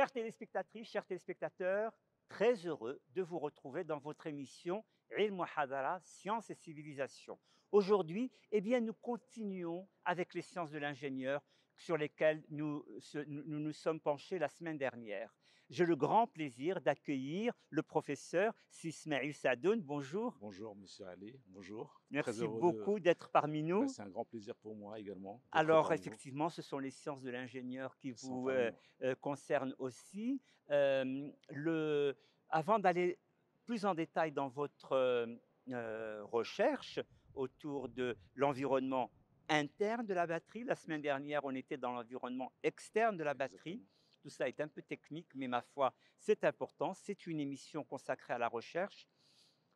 Chères téléspectatrices, chers téléspectateurs, très heureux de vous retrouver dans votre émission Ilm Hadara, Sciences et Civilisation. Aujourd'hui, eh bien, nous continuons avec les sciences de l'ingénieur sur lesquelles nous sommes penchés la semaine dernière. J'ai le grand plaisir d'accueillir le professeur Sismaïl Sadoun. Bonjour. Bonjour, monsieur Ali. Bonjour. Très Merci heureux de. beaucoup d'être parmi nous. C'est un grand plaisir pour moi également d'être Alors, parmi vous. effectivement, ce sont les sciences de l'ingénieur qui Sans vous parmi moi. concernent aussi. Euh, le, Avant d'aller plus en détail dans votre recherche autour de l'environnement interne de la batterie, la semaine dernière, on était dans l'environnement externe de la batterie. Exactement. Tout ça est un peu technique, mais ma foi, c'est important. C'est une émission consacrée à la recherche.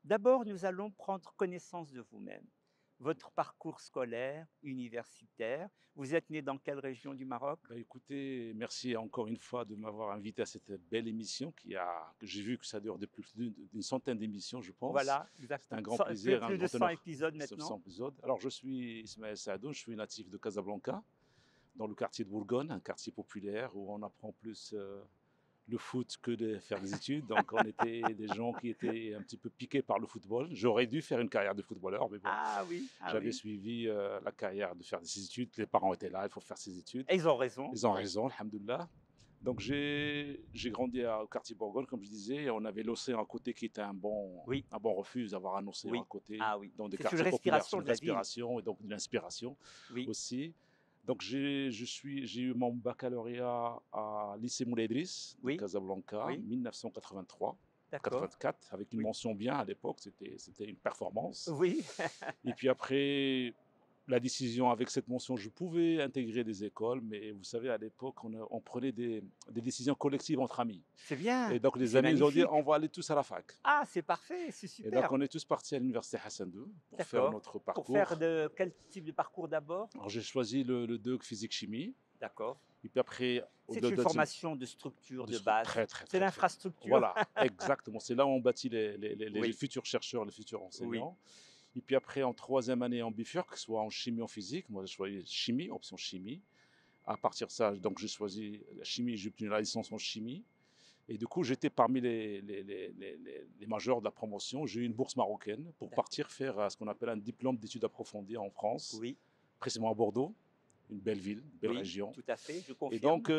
D'abord, nous allons prendre connaissance de vous-même, votre parcours scolaire, universitaire. Vous êtes né dans quelle région du Maroc? Écoutez, merci encore une fois de m'avoir invité à cette belle émission que j'ai vu que ça dure depuis plus d'une centaine d'émissions, je pense. Voilà, C'est un exactement. grand plaisir, un Plus de grand 100 honneur. épisodes Ce maintenant. 100 épisodes. Alors, je suis Ismaël Saadoun, je suis natif de Casablanca, dans le quartier de Bourgogne, un quartier populaire où on apprend plus le foot que de faire des études. Donc, on était des gens qui étaient un petit peu piqués par le football. J'aurais dû faire une carrière de footballeur, mais bon, Ah oui, ah j'avais oui. suivi la carrière de faire des études. Les parents étaient là, il faut faire ses études. Et ils ont raison. Ils ont raison, alhamdoulilah. Donc, j'ai grandi au quartier Bourgogne, comme je disais, et on avait l'océan à côté qui était Oui, un bon refuge d'avoir un océan à oui. côté, Ah oui. dans des C'est une quartiers populaires. C'est respiration une de la ville. respiration et donc une inspiration Oui, aussi. Donc, j'ai eu mon baccalauréat à lycée Moulay Idriss de oui, Casablanca, oui. 1983. D'accord. 84, avec une Oui. mention bien à l'époque, c'était une performance. Oui. Et puis après, la décision avec cette mention, je pouvais intégrer des écoles, mais vous savez, à l'époque, on prenait des décisions collectives entre amis. C'est Et bien. donc les C'est amis nous ont dit, magnifique. on va aller tous à la fac. Ah, c'est parfait. C'est Et donc superbe. on est tous partis à l'université Hassan II pour faire D'accord. notre Pour faire parcours. quel type de parcours d'abord? Alors j'ai choisi le DEUC physique-chimie. D'accord. Et puis après, C'est une formation de structure de base. très, très, C'est très, très. l'infrastructure. Voilà, exactement. C'est là où on bâtit les Oui, futurs chercheurs, les futurs oui. enseignants. Et puis après, en troisième année en bifurque, soit en chimie ou en physique. Moi, j'ai choisi chimie, option chimie. À partir de ça, donc j'ai choisi la chimie, j'ai obtenu la licence en chimie. Et du coup, j'étais parmi les majeurs de la promotion. J'ai eu une bourse marocaine pour partir faire ce qu'on appelle un diplôme d'études approfondies en France, Oui, précisément à Bordeaux, une belle ville, une belle oui, région. tout à fait, je Et confirme. donc,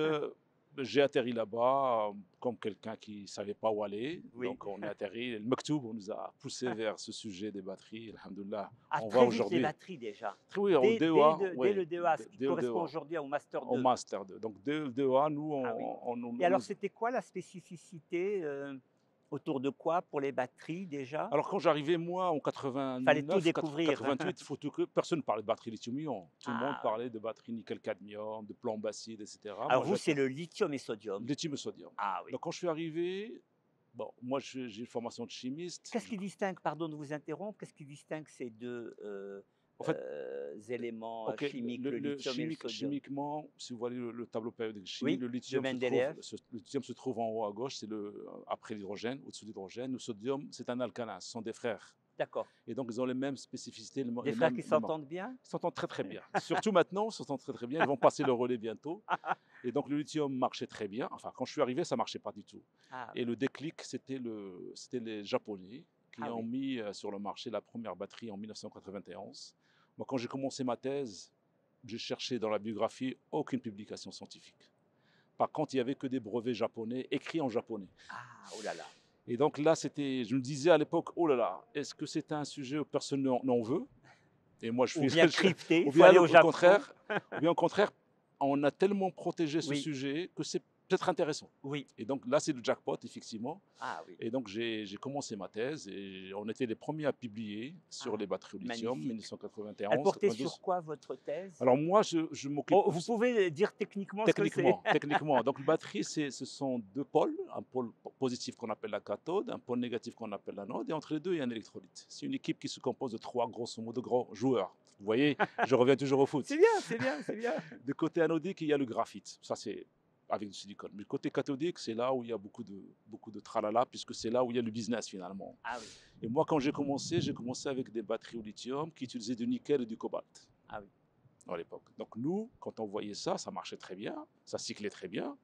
j'ai atterri là-bas comme quelqu'un qui ne savait pas où aller. Oui. Donc, on est atterri. Le Mektoub, on nous a poussé vers ce sujet des batteries. Alhamdoulilah, Ah, on va très vite les aujourd'hui. batteries déjà. Oui, au DEA, Dès oui, le DEA, ce qui dès le correspond DEA, aujourd'hui au Master au 2. Master 2. Donc, dès le DEA, nous, Ah oui. on Et alors, nous. c'était quoi la spécificité autour de quoi pour les batteries déjà? Alors, quand j'arrivais, moi, en Il fallait tout 89, découvrir. 88, personne ne parlait de batterie lithium-ion. Tout le monde Ah ouais. parlait de batterie nickel-cadmium, de plomb acide, etc. Alors Moi, vous, c'est j'étais le lithium et sodium. lithium et sodium. Ah oui. Donc, quand je suis arrivé, bon, moi, j'ai une formation de chimiste. Qu'est-ce qui distingue, pardon de vous interrompre, qu'est-ce qui distingue ces deux En fait, éléments ok, chimiques, le lithium et le sodium? chimiquement, si vous voyez le tableau périodique de chimie, Oui, de Mendeleev. le lithium se trouve en haut à gauche, c'est après l'hydrogène, au-dessus de l'hydrogène. Le sodium, c'est un alcalin, ce sont des frères. D'accord. Et donc, ils ont les mêmes spécificités, Des frères qui s'entendent bien? Ils s'entendent très très bien. Surtout maintenant, ils s'entendent très très bien. Ils vont passer le relais bientôt. Et donc, le lithium marchait très bien. Enfin, quand je suis arrivé, ça marchait pas du tout. Ah Et oui. le déclic, c'était les Japonais qui Ah ont oui. mis sur le marché la première batterie en 1991. Moi, quand j'ai commencé ma thèse, j'ai cherché dans la biographie aucune publication scientifique. Par contre, il n'y avait que des brevets japonais écrits en japonais. Ah, oh là là. Et donc là, je me disais à l'époque, oh là là, est-ce que c'est un sujet où personne n'en veut? Et moi, je Ou suis. bien crypté, il Ou faut bien aller au Japon. ou bien au contraire, on a tellement protégé ce Oui, sujet que c'est peut-être intéressant. oui. Et donc là, c'est le jackpot, effectivement. Ah oui, Et donc, j'ai commencé ma thèse et on était les premiers à publier sur ah, les batteries au lithium, magnifique. 1991, Elle portait sur 92. quoi votre thèse? Alors moi, je m'occupe Oh, vous pouvez dire techniquement ce que c'est? techniquement. Donc, une batterie, ce sont deux pôles, un pôle positif qu'on appelle la cathode, un pôle négatif qu'on appelle l'anode, et entre les deux, il y a un électrolyte. C'est une équipe qui se compose de trois, grosso modo, grands joueurs. Vous voyez, je reviens toujours au foot. C'est bien, c'est bien, c'est bien. Du côté anodique, il y a le graphite. Ça, c'est avec du silicone. Mais le côté cathodique, c'est là où il y a beaucoup de tralala, puisque c'est là où il y a le business finalement. Ah oui, Et moi, quand j'ai commencé avec des batteries au lithium qui utilisaient du nickel et du cobalt ah oui. à l'époque. Donc nous, quand on voyait ça, ça marchait très bien, ça cyclait très bien.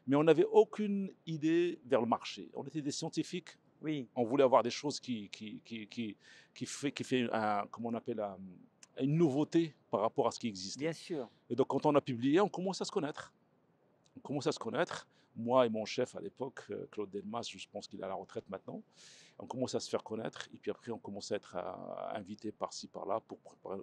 mais on n'avait aucune idée vers le marché. On était des scientifiques, Oui, on voulait avoir des choses qui fait comment on appelle, une nouveauté par rapport à ce qui existait. bien sûr. Et donc quand on a publié, on commence à se connaître. On commence à se connaître. Moi et mon chef à l'époque, Claude Delmas, je pense qu'il est à la retraite maintenant. On commence à se faire connaître et puis après on commence à être invité par-ci par-là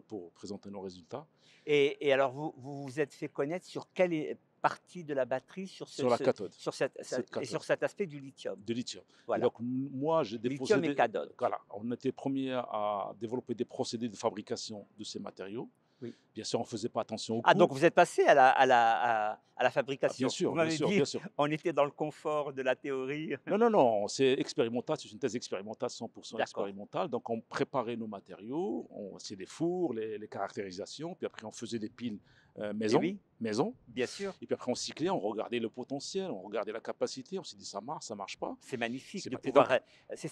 pour présenter nos résultats Et alors, vous vous êtes fait connaître sur quelle partie de la batterie, sur sur la cathode, sur cette et cathode sur cet aspect du lithium? de lithium. Et Voilà, donc moi j'ai déposé lithium et cathode. voilà, on était premiers à développer des procédés de fabrication de ces matériaux. Oui. Bien sûr, on ne faisait pas attention aux Ah, coûts. donc vous êtes passé à la Ah, bien fabrication. Vous sûr, bien m'avez sûr, dit, bien sûr. on était dans le confort de la théorie. Non, non, non, c'est expérimental, c'est une thèse expérimentale, 100% D'accord. expérimentale. Donc, on préparait nos matériaux, c'est les fours, les caractérisations, puis après, on faisait des piles Eh maison, oui, maison. bien sûr. Et puis après, on cyclait, on regardait le potentiel, on regardait la capacité, on s'est dit ça marche pas. C'est magnifique de Et donc, pouvoir. C'est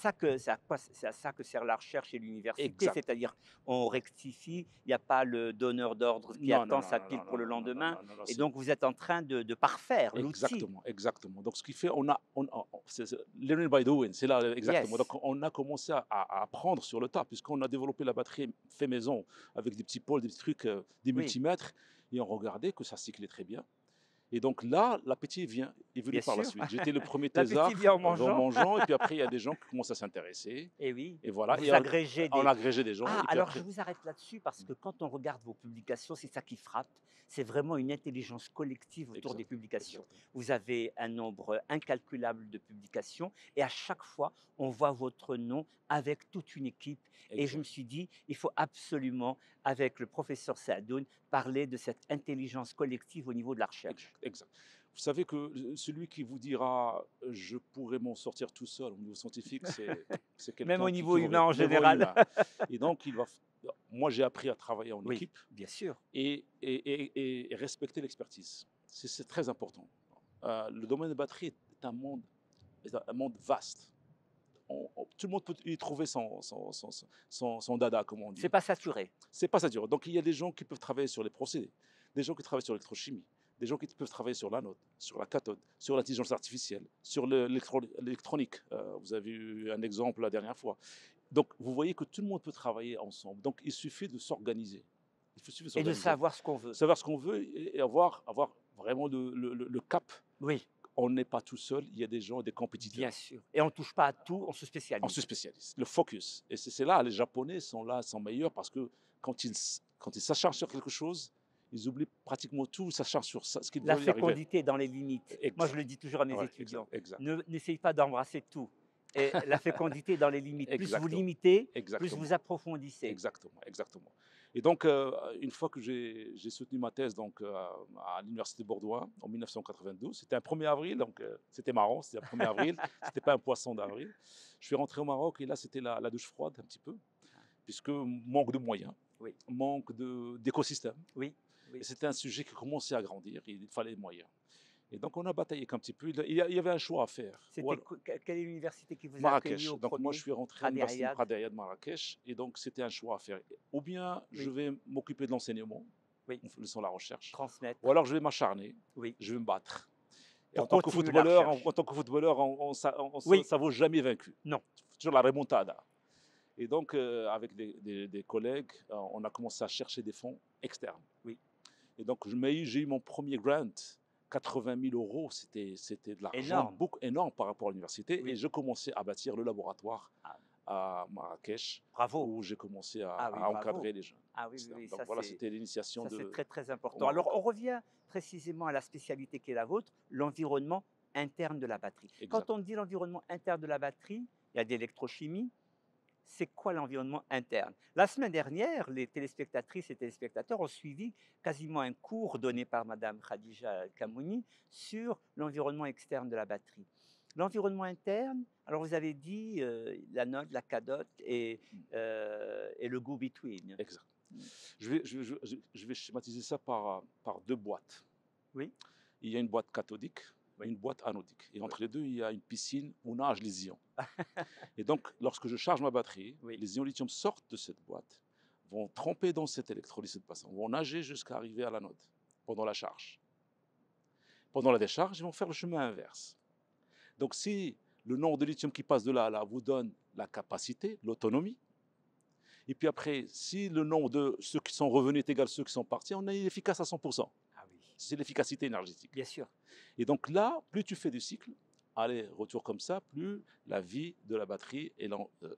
à ça que sert la recherche et l'université, exact. c'est-à-dire on rectifie, il n'y a pas le donneur d'ordre qui Non, non, attend non, sa non, pile non, pour non, le non, non, non, lendemain, non, non, non, et donc vous êtes en train de parfaire l'outil. exactement, exactement. Donc, ce qui fait, c'est learning by doing, c'est là exactement. Yes, Donc, on a commencé à apprendre sur le tas, puisqu'on a développé la batterie fait maison avec des petits pôles, des petits trucs, des oui, multimètres, et on regardait que ça cyclait très bien. Et donc là, l'appétit est venu bien par la sûr. suite. J'étais le premier L'appétit thésard vient en en mangeant. mangeant, et puis après, il y a des gens qui commencent à s'intéresser, Et oui, et voilà, et vous agrégez on des. a agrégé des gens, Ah, et puis alors je après, vous arrête là-dessus parce que quand on regarde vos publications, c'est ça qui frappe. C'est vraiment une intelligence collective autour des exact, publications. exactement, Vous avez un nombre incalculable de publications et à chaque fois, on voit votre nom avec toute une équipe. Et je me exact, suis dit, il faut absolument, avec le professeur Saadoun, parler de cette intelligence collective au niveau de la recherche. exact, exact. Vous savez que celui qui vous dira je pourrais m'en sortir tout seul au niveau scientifique, c'est Même quelqu'un au niveau qui humain aurait en niveau général. humain. Et donc, moi, j'ai appris à travailler en Oui, équipe bien sûr. et respecter l'expertise. C'est très important. Le domaine des batteries est un monde vaste. Tout le monde peut y trouver son dada, comme on dit. C'est pas saturé. C'est pas ça dur. Donc il y a des gens qui peuvent travailler sur les procédés, des gens qui travaillent sur l'électrochimie, des gens qui peuvent travailler sur l'anode, sur la cathode, sur l'intelligence artificielle, sur l'électronique. Vous avez eu un exemple la dernière fois. Donc vous voyez que tout le monde peut travailler ensemble. Donc il suffit de s'organiser. Il suffit de Et de s'organiser. savoir ce qu'on veut. Savoir ce qu'on veut et avoir vraiment le cap. Oui. On n'est pas tout seul, il y a des gens, des compétiteurs. Bien sûr. Et on ne touche pas à tout, on se On spécialise. se spécialise. Le focus. Et c'est là, les Japonais sont là, sont meilleurs parce que quand ils s'acharnent sur quelque chose, ils oublient pratiquement tout, ils s'acharnent sur ce qu'ils La veulent y arriver. fécondité dans les limites. Moi, je Exact. le dis toujours à mes Ouais, étudiants. exact. N'essaye pas d'embrasser tout. Et la fécondité dans les limites. Plus vous Exactement. limitez, plus Exactement. vous approfondissez. Exactement. Exactement. Et donc, une fois que j'ai soutenu ma thèse donc, à l'Université de Bordeaux en 1992, c'était un 1er avril, donc c'était marrant, c'était un 1er avril, c'était pas un poisson d'avril. Je suis rentré au Maroc et là, c'était la douche froide un petit peu, puisque manque de moyens, Oui, manque d'écosystème. oui, oui. Et c'était un sujet qui commençait à grandir, il fallait des moyens. Et donc on a bataillé un petit peu, il y avait un choix à faire. C'était quelle est l'université qui vous a accueilli Marrakech. au Donc moi premier? je suis rentré à Hadi l'université de Riyad. Prader de Marrakech et donc c'était un choix à faire. Ou bien je Oui, vais m'occuper de l'enseignement, oui. laissons la recherche, Transmettre. ou alors je vais m'acharner, Oui. je vais me battre. Et Pour en tant que continuer la footballeur, recherche. en tant que footballeur, Oui. ça vaut jamais vaincu. Non. Toujours la remontada. Et donc avec des collègues, on a commencé à chercher des fonds externes. Oui. Et donc j'ai eu mon premier grant. 80 000 euros, c'était de l'argent Énorme. énorme par rapport à l'université. Oui. Et je commençais à bâtir le laboratoire Ah, à Marrakech, bravo. où j'ai commencé Ah oui, à bravo. encadrer les jeunes. Ah oui, oui, oui. Donc Ça, voilà, c'est. c'était l'initiation Ça, c'est de très, très au important. Alors, Maroc. on revient précisément à la spécialité qui est la vôtre, l'environnement interne de la batterie. Exact. Quand on dit l'environnement interne de la batterie, il y a de l'électrochimie. C'est quoi l'environnement interne? La semaine dernière, les téléspectatrices et téléspectateurs ont suivi quasiment un cours donné par Madame Khadija Kamouni sur l'environnement externe de la batterie. L'environnement interne, alors vous avez dit l'anode, la cathode et le go-between. Exact. Je vais schématiser ça par deux boîtes. Oui, Il y a une boîte cathodique et oui, une boîte anodique. Et oui. entre les deux, il y a une piscine où nagent les ions. Et donc, lorsque je charge ma batterie, Oui. les ions lithium sortent de cette boîte, vont tremper dans cet électrolyse de passant, vont nager jusqu'à arriver à l'anode pendant la charge. Pendant la décharge, ils vont faire le chemin inverse. Donc si le nombre de lithium qui passe de là à là vous donne la capacité, l'autonomie, et puis après, si le nombre de ceux qui sont revenus est égal à ceux qui sont partis, on est efficace à 100%. Ah oui, C'est l'efficacité énergétique. bien sûr. Et donc là, plus tu fais du cycle, allez, retour comme ça, plus la vie de la batterie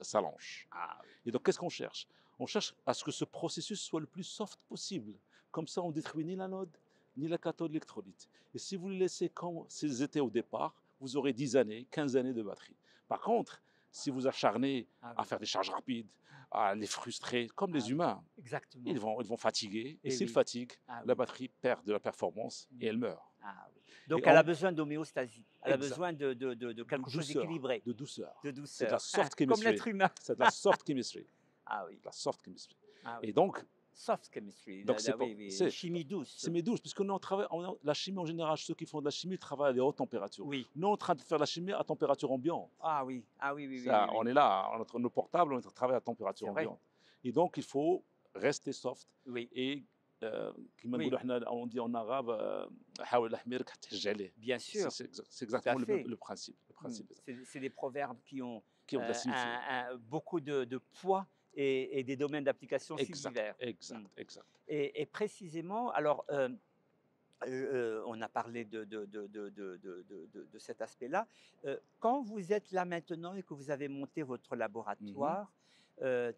s'allonge. Ah oui. Et donc qu'est-ce qu'on cherche? On cherche à ce que ce processus soit le plus soft possible. Comme ça, on ne détruit ni l'anode, ni la cathode électrolyte. Et si vous les laissez comme s'ils étaient au départ, vous aurez 10 années, 15 années de batterie. Par contre, si vous acharnez Ah à oui. faire des charges rapides, à les frustrer, comme Ah les oui. humains, Exactement. ils vont fatiguer. Et Eh s'ils oui. fatiguent, Ah la oui. batterie perd de la performance et elle meurt. Ah oui. Donc Et elle a on- besoin d'homéostasie. Elle a Exact. besoin de quelque chose douceur, d'équilibré, de douceur. de C'est de la douceur. soft Comme chemistry. l'être humain. C'est de la soft chemistry. Ah oui. De la soft chemistry. Ah Et oui. donc, Soft chemistry. donc c'est Oui, oui. c'est Chimie douce. c'est mes douches, puisque nous on travaille, la chimie en général, ceux qui font de la chimie travaillent à des hautes températures. Oui. Nous on est en train de faire la chimie à température ambiante. Ah oui. Ah oui, oui, oui, Ça, oui, on oui. est là, nos portables, on est en train de travailler à température C'est vrai. ambiante. Et donc il faut rester soft. Oui. Et كما Oui. نقولوا احنا on dit en arabe حاول يحميرك تحج عليه. Bien sûr. C'est Tout à exactement fait. le principe. Le principe C'est des proverbes qui ont qui ont de la signification. beaucoup de poids et des domaines d'application si Exact, divers. exact, exact. Et précisément, alors, on a parlé de cet aspect-là. Quand vous êtes là maintenant et que vous avez monté votre laboratoire,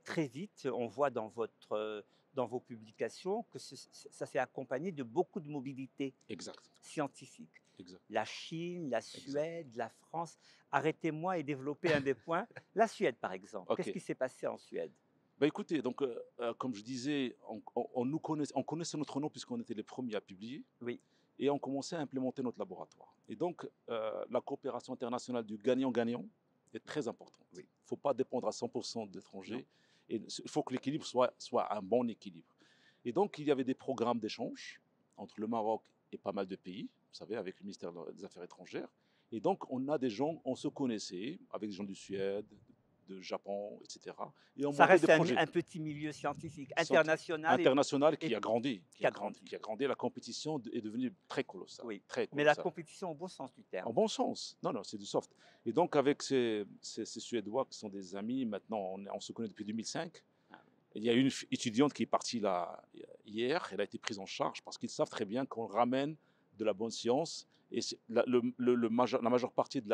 très vite, on voit dans vos publications que ça s'est accompagné de beaucoup de mobilité Exact, scientifique. exact. La Chine, la Suède, la France. Arrêtez-moi et développez un des points. La Suède, par exemple. Ok. Qu'est-ce qui s'est passé en Suède? Bah écoutez, donc comme je disais, on connaissait notre nom puisqu'on était les premiers à publier. Oui. Et on commençait à implémenter notre laboratoire. Et donc la coopération internationale du gagnant-gagnant est très importante. Il ne faut pas dépendre à 100% d'étrangers. Et il faut que l'équilibre soit un bon équilibre. Et donc il y avait des programmes d'échange entre le Maroc et pas mal de pays, vous savez, avec le ministère des Affaires étrangères. Et donc on se connaissait avec des gens du Suède, de Japon, etc. Et on Ça montait reste des projets un petit milieu scientifique international. international qui et- a grandi, qui a grandi. La compétition est devenue très colossale. Oui. Très Mais la colossale. compétition au bon sens du terme. En bon sens. Non, c'est du soft. Et donc, avec ces Suédois qui sont des amis, maintenant, on se connaît depuis 2005. Ah. Il y a une étudiante qui est partie là hier. Elle a été prise en charge parce qu'ils savent très bien qu'on ramène de la bonne science. Et la majeure partie de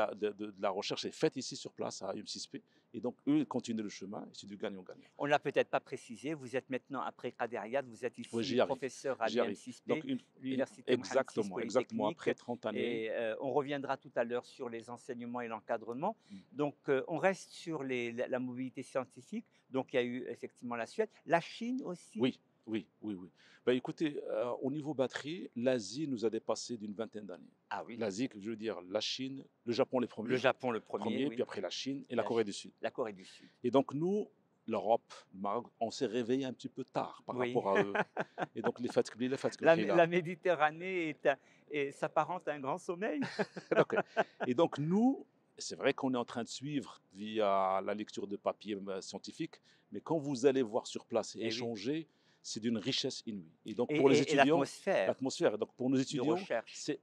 la recherche est faite ici sur place à UM6P. Et donc, eux, ils continuent le chemin. Et c'est du gagnant-gagnant. On ne l'a peut-être pas précisé. Vous êtes maintenant, après Kader Hayat, vous êtes ici Oui, j'y arrive. professeur à J'y arrive. l'UM6P, Donc, l'université exactement, Mohammed VI exactement. Polytechnique. Après 30 années. Et on reviendra tout à l'heure sur les enseignements et l'encadrement. Donc, on reste sur la mobilité scientifique. Donc, il y a eu effectivement la Suède. La Chine aussi. Oui. Ben, écoutez, au niveau batterie, l'Asie nous a dépassé d'une vingtaine d'années. Ah oui. L'Asie, je veux dire la Chine, le Japon les premiers. Le Japon le premier, oui. Puis après la Chine et la Corée du Sud. La Corée du Sud. Et donc nous, l'Europe, le Maroc, on s'est réveillé un petit peu tard par rapport à eux. Et donc la Méditerranée s'apparente à un grand sommeil. Et donc nous, c'est vrai qu'on est en train de suivre via la lecture de papiers scientifiques, mais quand vous allez voir sur place et échanger, c'est d'une richesse inouïe. Et donc pour les étudiants, l'atmosphère. Donc pour nos étudiants, c'est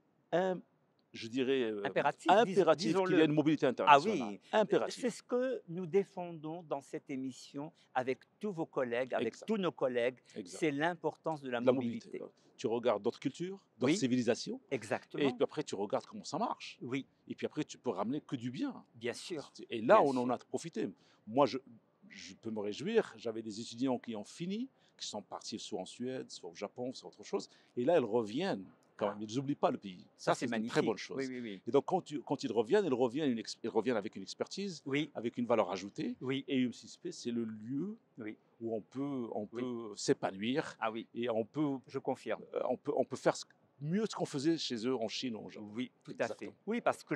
je dirais impératif qu'il y ait une mobilité internationale. Ah oui, impératif. C'est ce que nous défendons dans cette émission avec tous vos collègues, avec tous nos collègues. C'est l'importance de la mobilité. Tu regardes d'autres cultures, d'autres civilisations. Exactement. Et puis après, tu regardes comment ça marche. Oui. Et puis après, tu peux ramener que du bien. Bien sûr. Et là, on en a profité. Moi, je peux me réjouir. J'avais des étudiants qui ont fini, qui sont partis soit en Suède, soit au Japon, soit autre chose. Et là, ils reviennent quand même. Ils n'oublient pas le pays. Ça, c'est une très bonne chose. Oui. Et donc, quand ils reviennent, ils reviennent avec une expertise, avec une valeur ajoutée. Et UM6P, c'est le lieu où on peut s'épanouir. Ah oui. Et on peut, je confirme, on peut faire mieux ce qu'on faisait chez eux en Chine ou en Japon. Oui, tout à fait. Oui, parce que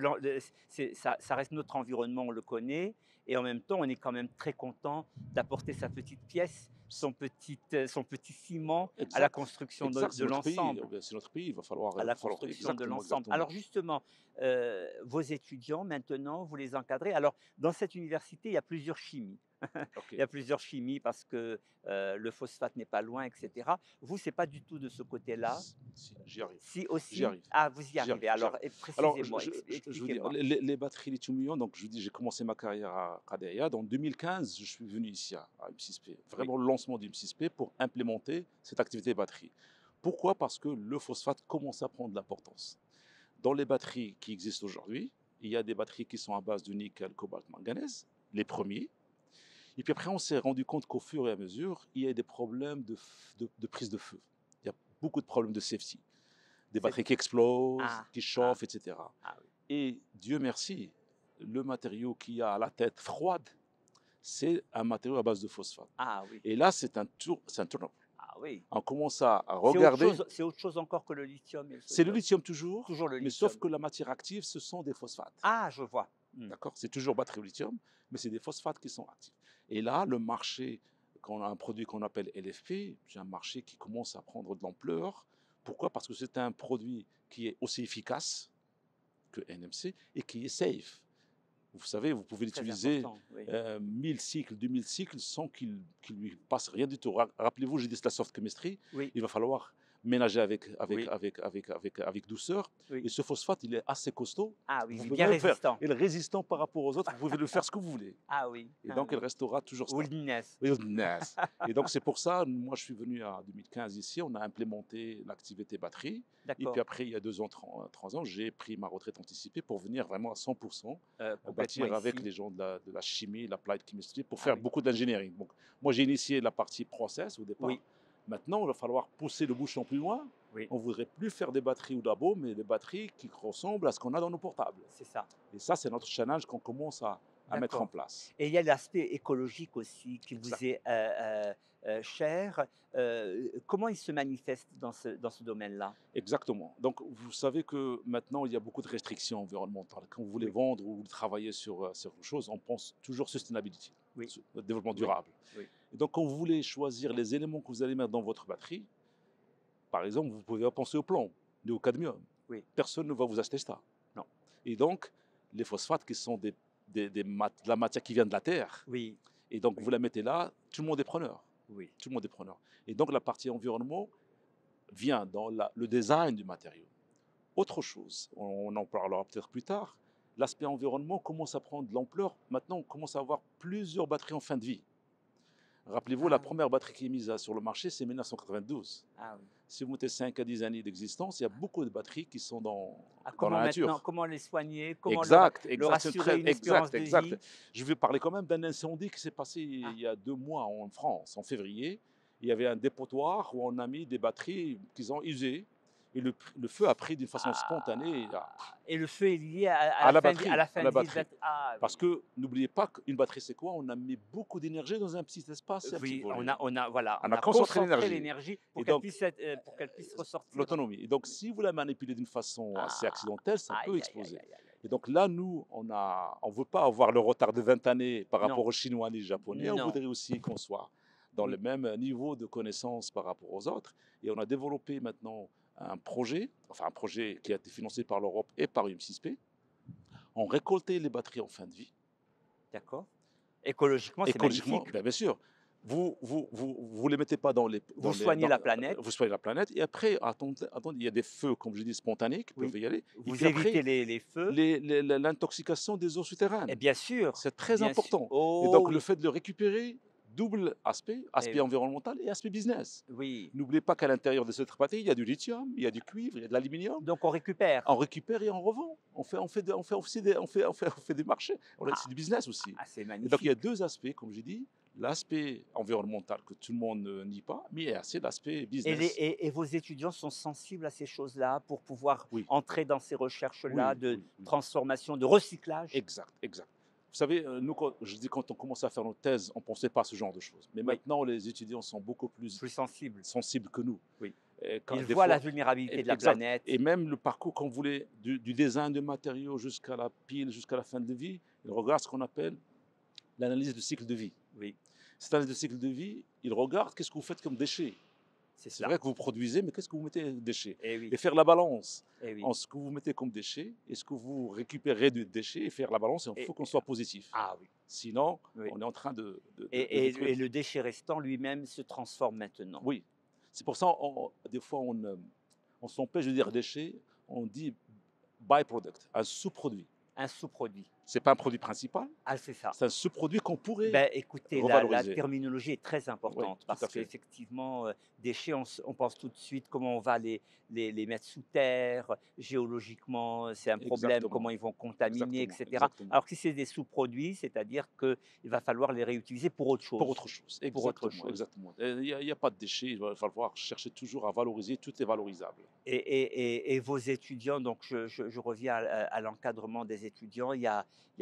ça reste notre environnement, on le connaît. Et en même temps, on est quand même très content d'apporter sa petite pièce, son petit ciment à la construction de l'ensemble. C'est notre pays, il va falloir... À la construction de l'ensemble. Alors justement, vos étudiants, maintenant, vous les encadrez. Alors, dans cette université, il y a plusieurs chimies. Ok. Il y a plusieurs chimies parce que le phosphate n'est pas loin, etc. Vous, c'est pas du tout de ce côté-là. Si, j'y arrive. Si J'y aussi? arrive. Ah, vous y J'y arrivez. arrive. J'y Alors, arrive. Alors, précisez-moi, je vous dis, expliquez-moi. les batteries lithium-ion, donc je vous dis, j'ai commencé ma carrière à Qadaya. En 2015, je suis venu ici à M6P, Oui, vraiment le lancement du M6P pour implémenter cette activité batterie. Pourquoi? Parce que le phosphate commence à prendre de l'importance. Dans les batteries qui existent aujourd'hui, il y a des batteries qui sont à base de nickel, cobalt, manganèse, les premiers. Et puis après, on s'est rendu compte qu'au fur et à mesure, il y a des problèmes de prise de feu. Il y a beaucoup de problèmes de safety. Des c'est batteries qui explosent, ah, qui ah, chauffent, etc. ah oui. Et Dieu merci, le matériau qui a la tête froide, c'est un matériau à base de phosphate. Ah oui. Et là, c'est un turn-up. Ah oui. On commence à regarder. C'est autre chose encore que le lithium et le C'est le sodium. lithium toujours, Toujours le mais sauf lithium. que la matière active, ce sont des phosphates. Ah, je vois. Hmm. D'accord? C'est toujours batterie au lithium, mais c'est des phosphates qui sont actifs. Et là, le marché, quand on a un produit qu'on appelle LFP, c'est un marché qui commence à prendre de l'ampleur. Pourquoi? Parce que c'est un produit qui est aussi efficace que NMC et qui est safe. Vous savez, vous pouvez Très l'utiliser important, oui. 1000 cycles, 2000 cycles sans qu'il lui passe rien du tout. Rappelez-vous, j'ai dit c'est la soft chemistry, Oui, il va falloir ménager oui, avec douceur. oui. Et ce phosphate, il est assez costaud. Ah oui, Vous oui, pouvez bien même le faire. résistant. Il est résistant par rapport aux autres, vous pouvez le faire ce que vous voulez. Ah oui, Et ah donc, il oui. restera toujours stable. Wilderness. Oui, nice. Et donc, c'est pour ça, moi, je suis venu en 2015 ici, on a implémenté l'activité batterie. Et puis D'accord. après, il y a 2 ans, 3 ans, j'ai pris ma retraite anticipée pour venir vraiment à 100% Complètement bâtir avec ici. les gens de la chimie, l'applied chemistry, pour Ah faire oui, beaucoup d'engineering. Donc, moi, j'ai initié la partie process au départ. oui, Maintenant, il va falloir pousser le bouchon plus loin. oui, On voudrait plus faire des batteries au labo, mais des batteries qui ressemblent à ce qu'on a dans nos portables. c'est ça. Et ça, c'est notre challenge qu'on commence à mettre en D'accord. place. Et il y a l'aspect écologique aussi qui vous Exact. est cher. Comment il se manifeste dans ce domaine-là? Exactement. Donc, vous savez que maintenant, il y a beaucoup de restrictions environnementales. Quand vous voulez Oui, vendre ou travailler sur quelque chose, on pense toujours sustainability, oui, développement oui, durable. oui. Et donc, quand vous voulez choisir les éléments que vous allez mettre dans votre batterie, par exemple, vous pouvez penser au plomb, ni au cadmium. Oui, Personne ne va vous acheter ça. non. Et donc, les phosphates qui sont de la matière qui vient de la terre, Oui, et donc oui, vous la mettez là, tout le monde est preneur. oui. Tout le monde est preneur. Et donc, la partie environnement vient dans le design du matériau. Autre chose, on en parlera peut-être plus tard, l'aspect environnement commence à prendre de l'ampleur. Maintenant, on commence à avoir plusieurs batteries en fin de vie. Rappelez-vous, la Ah oui, première batterie qui est mise sur le marché, c'est 1992. ah oui. Si vous mettez 5 à 10 années d'existence, il y a beaucoup de batteries qui sont Ah, dans la comment maintenant, nature. comment les soigner, comment Exact, leur exact, c'est assurer une espérance exact, de exact. vie? Je vais parler quand même d'un incendie qui s'est passé Ah, il y a 2 mois en France, en février. Il y avait un dépotoir où on a mis des batteries qu'ils ont usées et le feu a pris d'une façon spontanée et le feu est lié à la à batterie, la à fin la de vie de batterie. ah Parce oui. que n'oubliez pas qu'une batterie, c'est quoi? On a mis beaucoup d'énergie dans un petit espace et un petit Oui, volume. voilà, On on a a concentré concentré l'énergie. l'énergie Et donc, pour qu'elle puisse ressortir. l'autonomie. Et donc, si vous la manipulez d'une façon assez Ah, accidentelle, ça peut aïe, aïe, aïe, exploser. aïe, aïe, Et aïe. donc là, nous, on veut pas avoir le retard de 20 années par Non, rapport aux Chinois ni aux Japonais. On non, voudrait aussi qu'on soit dans le oui, même niveau de connaissance par rapport aux autres. Et on a développé maintenant un projet qui a été financé par l'Europe et par UM6P. On récoltait les batteries en fin de vie. d'accord. Écologiquement, c'est Écologiquement, magnifique. bien sûr. Vous les mettez pas Vous soignez la planète, vous soignez la planète. Et après, attendez, il y a des feux, comme je dis, spontanés qui oui. peuvent y aller. Et Vous puis après, évitez les feux, l'intoxication des eaux souterraines. et bien sûr, C'est très bien sûr. important. Et Oh donc, le oui, fait de le récupérer, double aspect, et aspect environnemental et aspect business. oui. N'oubliez pas qu'à l'intérieur de cette batterie, il y a du lithium, il y a du cuivre, il y a de l'aluminium. Donc on récupère. On récupère et on revend. On fait des marchés. C'est du business aussi. C'est Et donc, il y a magnifique. 2 aspects, comme j'ai dit. L'aspect environnemental que tout le monde ne nie pas, mais il y a assez l'aspect business. Et vos étudiants sont sensibles à ces choses-là pour pouvoir Oui, entrer dans ces recherches-là oui, de oui, oui. transformation, de recyclage? Exact, exact. Vous savez, nous, quand on commençait à faire nos thèses, on ne pensait pas à ce genre de choses. Mais Oui, maintenant, les étudiants sont beaucoup plus plus sensibles. sensibles que nous. Oui. Et Ils des voient la fois, vulnérabilité de la exact. planète. Et même le parcours, quand vous voulez, du design de matériaux jusqu'à la pile, jusqu'à la fin de vie, ils regardent ce qu'on appelle l'analyse du cycle de vie. Oui, Cette analyse de cycle de vie, ils regardent qu'est-ce que vous faites comme déchets. c'est C'est cela. vrai que vous produisez, mais qu'est-ce que vous mettez de déchets? Eh oui, Et faire la balance eh oui. en ce que vous mettez comme déchets et ce que vous récupérez de déchets et faire la balance, il faut Et qu'on soit positif. ah oui, Sinon, oui. on est en train de Et détruire. le déchet restant lui-même se transforme maintenant. Oui, c'est pour ça, des fois, on s'empêche de dire déchet, on dit byproduct, un sous-produit. Un sous-produit. Ce n'est pas un produit principal, Ah, c'est ça. c'est un sous-produit qu'on pourrait Ben, écoutez, la revaloriser. terminologie est très Oui, importante tout parce à fait. qu'effectivement, déchets, on pense tout de suite comment on va les mettre sous terre, géologiquement, c'est un problème, comment Exactement, ils vont contaminer, et exactement, cetera. exactement. Alors que si c'est des sous-produits, c'est-à-dire qu'il va falloir les réutiliser pour autre Pour chose, autre chose, pour autre exactement, chose. exactement. Il y a pas de déchets, il va falloir chercher toujours à valoriser, tout est valorisable. Et vos étudiants, donc je reviens à l'encadrement des étudiants, il y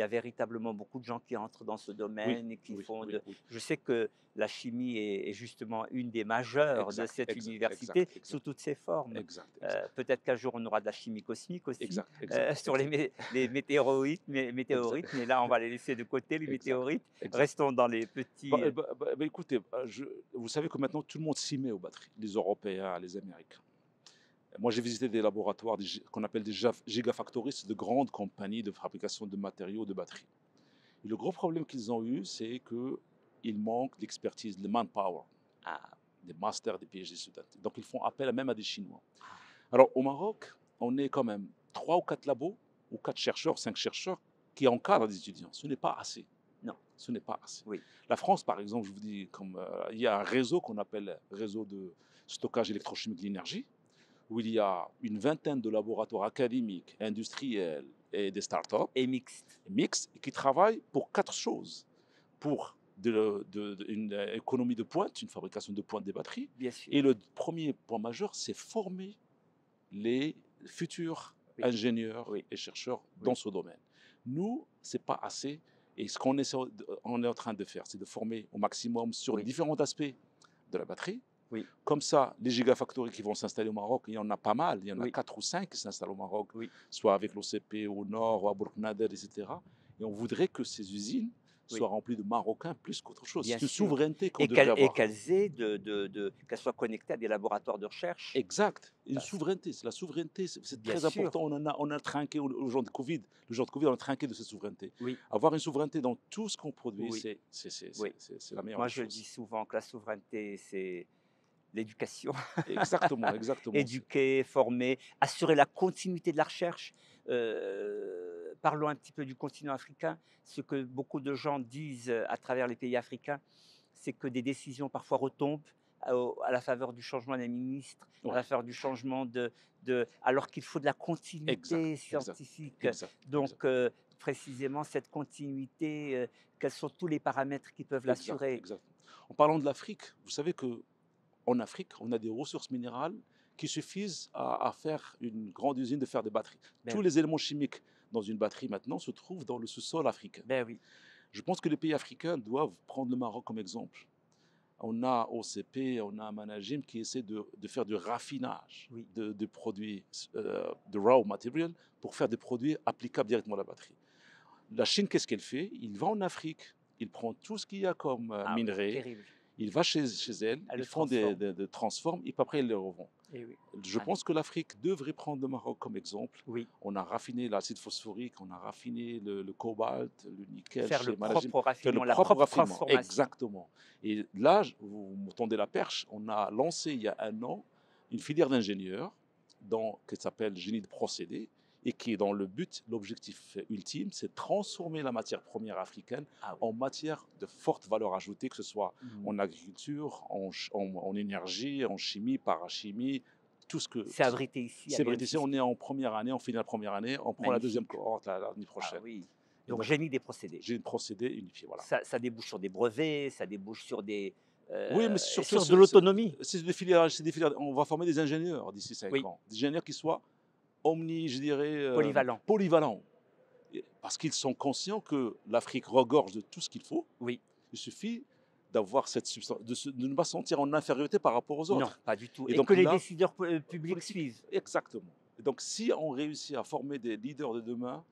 a véritablement beaucoup de gens qui entrent dans ce Oui, domaine et qui oui, font oui, de oui. je sais que la chimie est justement une des majeures de Exact, cette exact, exact, université sous exact, toutes ses formes. exact, exact, Peut-être qu'un jour on aura de la chimie cosmique aussi, exact, exact, sur exact, les météorites exact, mais là on va les laisser de côté les exact, météorites. exact. Restons dans les petits, Écoutez, vous savez que maintenant tout le monde s'y met aux batteries, les Européens, les Américains. Moi, j'ai visité des laboratoires qu'on appelle des gigafactories, de grandes compagnies de fabrication de matériaux de batteries. Et le gros problème qu'ils ont eu, c'est qu'il manque d'expertise, de manpower, ah, des masters, des PhD students. Donc, ils font appel même à des Chinois. ah, Alors, au Maroc, on est quand même 3 ou 4 labos, ou 4 chercheurs, 5 chercheurs, qui encadrent des étudiants. Ce n'est pas assez. non, Ce n'est pas assez. oui, La France, par exemple, je vous dis, il y a un réseau qu'on appelle réseau de stockage électrochimique de l'énergie, où il y a une vingtaine de laboratoires académiques, industriels et des startups et mixte, mixtes qui travaillent pour 4 choses. Pour une économie de pointe, une fabrication de pointe des batteries. bien sûr, Et le premier point majeur, c'est former les futurs oui, ingénieurs oui, et chercheurs dans oui, ce domaine. Nous, ce n'est pas assez. Et ce on est en train de faire, c'est de former au maximum sur les oui, différents aspects de la batterie. oui, Comme ça, les gigafactories qui vont s'installer au Maroc, il y en a pas mal. Il y en a oui, 4 ou 5 qui s'installent au Maroc, oui, soit avec l'OCP au nord, ou à Bourg-Nader, etc. Et on voudrait que ces usines oui. soient remplies de Marocains plus qu'autre chose. Bien C'est une sûr. souveraineté qu'on Et devrait et avoir. qu'elles aient qu'elles soient connectées à des laboratoires de recherche. Exact. Une Parce souveraineté. C'est la souveraineté, c'est bien très sûr, important. On a trinqué au jour de Covid. Le jour de Covid, on a trinqué de cette souveraineté. oui, Avoir une souveraineté dans tout ce qu'on produit, oui, oui. c'est la meilleure Moi, des je dis choses. souvent que la souveraineté, c'est l'éducation. Exactement, exactement. Éduquer, former, assurer la continuité de la recherche. Parlons un petit peu du continent africain. Ce que beaucoup de gens disent à travers les pays africains, c'est que des décisions parfois retombent à la faveur du changement des ministres, à Ouais, la faveur du changement alors qu'il faut de la exact, continuité exact, scientifique. exact, Donc, exact. précisément, cette continuité, quels sont tous les paramètres qui peuvent Exact, l'assurer? exact. En parlant de l'Afrique, vous savez qu'en Afrique, on a des ressources minérales qui suffisent à faire une grande usine de faire des batteries. Ben Tous oui, les éléments chimiques dans une batterie maintenant se trouvent dans le sous-sol africain. ben oui, Je pense que les pays africains doivent prendre le Maroc comme exemple. On a OCP, on a Managim qui essaie de faire du raffinage oui, de produits, de raw material, pour faire des produits applicables directement à la batterie. La Chine, qu'est-ce qu'elle fait? Il va en Afrique, il prend tout ce qu'il y a comme ah oui, minerai, terrible. il va chez elle, Elle ils le font transforme. des transformes et puis après ils les revendent. Eh oui. Je Ah non. pense que l'Afrique devrait prendre le Maroc comme exemple. Oui, On a raffiné l'acide phosphorique, on a raffiné le cobalt, le nickel faire le chez Managim, propre faire le raffinement, la propre propre raffinement, transformation. exactement. Et là, vous me tendez la perche, on a lancé il y a un an une filière d'ingénieurs qui s'appelle génie de procédé et qui est dans le but, l'objectif ultime, c'est de transformer la matière première africaine Ah oui. en matière de forte valeur ajoutée, que ce soit Mmh. en agriculture, en énergie, en chimie, parachimie, tout ce que C'est abrité ici à c'est vrai. Ici, Bernsis. on est en première année, on finit la première année, on prend la deuxième Magnifique. cohorte l'année Ah prochaine. oui. Et Donc donc, génie des procédés. j'ai une procédé unifié, voilà. Ça débouche sur des brevets, ça débouche sur Oui, mais surtout, sur de l'autonomie. c'est des filières, on va former des ingénieurs d'ici 5 Oui, ans. Des ingénieurs qui soient je dirais, polyvalent. polyvalents. Parce qu'ils sont conscients que l'Afrique regorge de tout ce qu'il faut. Oui. Il suffit d'avoir cette substance, de ne pas se sentir en infériorité par rapport aux Non, autres. pas du tout. Et Et donc que les là, décideurs publics politique, suivent. exactement. Et donc, si on réussit à former des leaders de demain,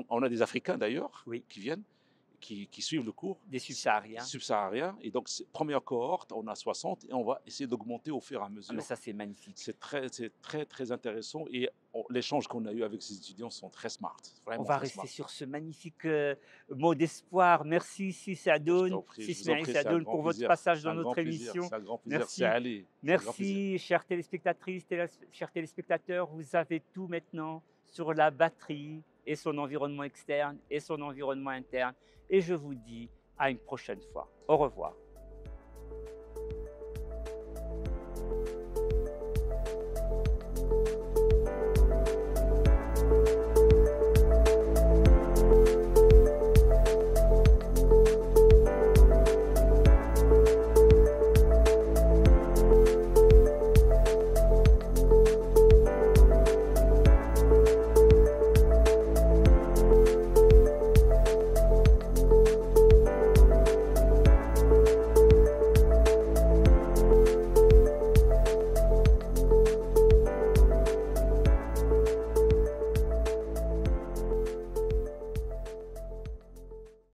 on a des Africains d'ailleurs, Oui, qui viennent, qui suivent le cours. Des subsahariens. Subsahariens. Et donc, première cohorte, on a 60 et on va essayer d'augmenter au fur et à Ah, mesure. mais ça, c'est magnifique. C'est très, très intéressant. Et l'échange qu'on a eu avec ces étudiants sont très smart. Vraiment On va très rester smart. sur ce magnifique mot d'espoir. Merci, Sissi Je Sadoun, t'en prie, je Sissi vous en Ismaïl prie, c'est un Sadoun, grand pour votre plaisir. passage C'est dans un notre grand plaisir. émission. C'est un grand plaisir. Merci. C'est Ali. C'est un grand plaisir. Merci, chères téléspectatrices, chers téléspectateurs. Vous avez tout maintenant sur la batterie et son environnement externe et son environnement interne. Et je vous dis à une prochaine fois. Au revoir.